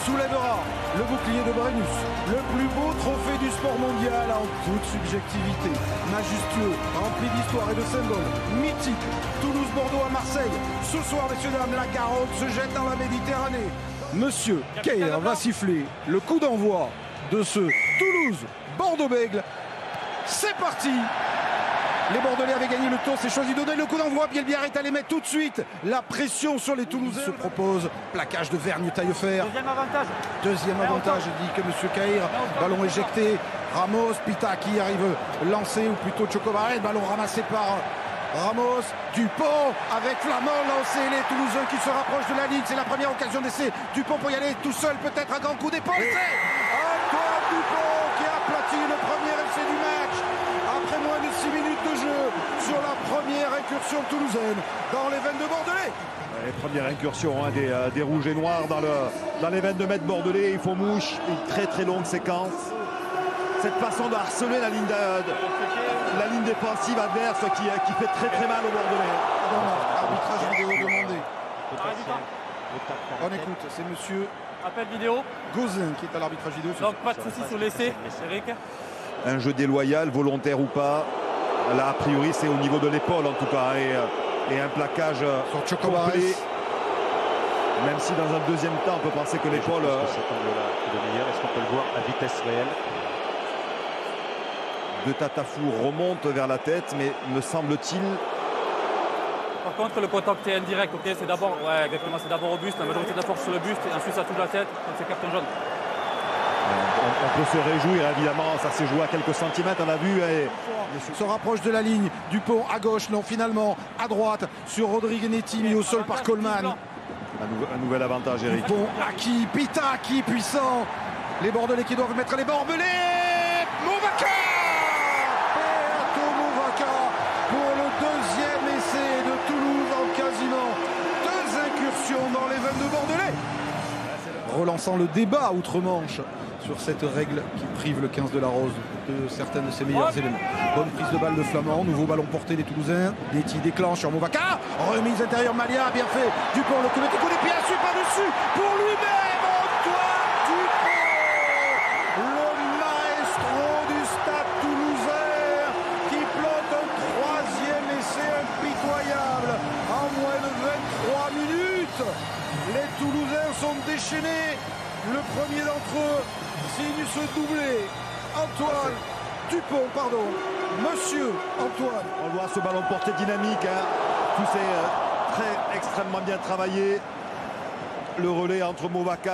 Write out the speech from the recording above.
soulèvera le bouclier de Brennus, le plus beau trophée du sport mondial en toute subjectivité, majestueux, rempli d'histoire et de symboles, mythique. Toulouse-Bordeaux à Marseille. Ce soir, messieurs, dames, la carotte se jette dans la Méditerranée. Monsieur Keir va siffler le coup d'envoi de ce Toulouse-Bordeaux-Bègles. C'est parti! Les Bordelais avaient gagné le tour, c'est choisi de donner le coup d'envoi. Bielbiarre est allé mettre tout de suite la pression sur les Toulousains. Il se propose plaquage de Vergne Taillefer. Deuxième avantage, dit que monsieur Keir. Ballon éjecté. Ramos, Pita qui arrive lancé, ou plutôt Chocobarret. Ballon ramassé par Ramos. Dupont avec Flamand lancé. Les Toulousains qui se rapprochent de la ligne. C'est la première occasion d'essai. Dupont pour y aller tout seul, peut-être un grand coup d'épaule. C'est Antoine Dupont qui a aplati le premier essai du match. Après moins de 6 minutes de jeu sur la première incursion toulousaine dans les veines de Bordelais. Les premières incursions des rouges et noirs dans les 22 mètres bordelais. Il faut mouche, une très très longue séquence. Cette façon de harceler la ligne défensive adverse qui fait très très mal aux Bordelais. Arbitrage vidéo demandé. On écoute, c'est monsieur appel vidéo Gauzin qui est à l'arbitrage vidéo. Donc pas de soucis sur l'essai, Eric. Un jeu déloyal, volontaire ou pas. Là, a priori, c'est au niveau de l'épaule en tout cas. Et un plaquage sur complet. Même si dans un deuxième temps, on peut penser que l'épaule... Est-ce qu'on peut le voir à vitesse réelle? De Tatafou remonte vers la tête, mais me semble-t-il... Par contre, le contact est indirect, ok, c'est d'abord au buste, la majorité de la force sur le buste, et ensuite ça touche la tête, donc c'est carton jaune. On peut se réjouir, évidemment, ça s'est joué à quelques centimètres, on a vu. Se rapproche de la ligne, Dupont à gauche, non, finalement à droite, sur Rodrigue Netti, mis au sol par Coleman. Un nouvel avantage, Eric. Dupont, Aki, Pita, Aki, puissant. Les Bordelais qui doivent mettre les barbelés. Movaca! Berto Movaca pour le deuxième essai de Toulouse en quasiment 2 incursions dans les veines de Bordelais. Relançant le débat outre-Manche sur cette règle qui prive le 15 de la Rose de certains de ses meilleurs éléments. Bonne prise de balle de Flamand, nouveau ballon porté des Toulousains. Netti déclenche sur Movaca, remise intérieure Malia, bien fait. Dupont, le coup de pied à suivre par-dessus pour lui-même. Antoine Dupont, le maestro du stade toulousain, qui plante un 3e essai impitoyable en moins de 23 minutes. Les Toulousains sont déchaînés. Le premier d'entre eux signe ce doublé. Antoine Dupont, pardon. Monsieur Antoine. On voit ce ballon porté dynamique. Tout c'est très extrêmement bien travaillé. Le relais entre Movaca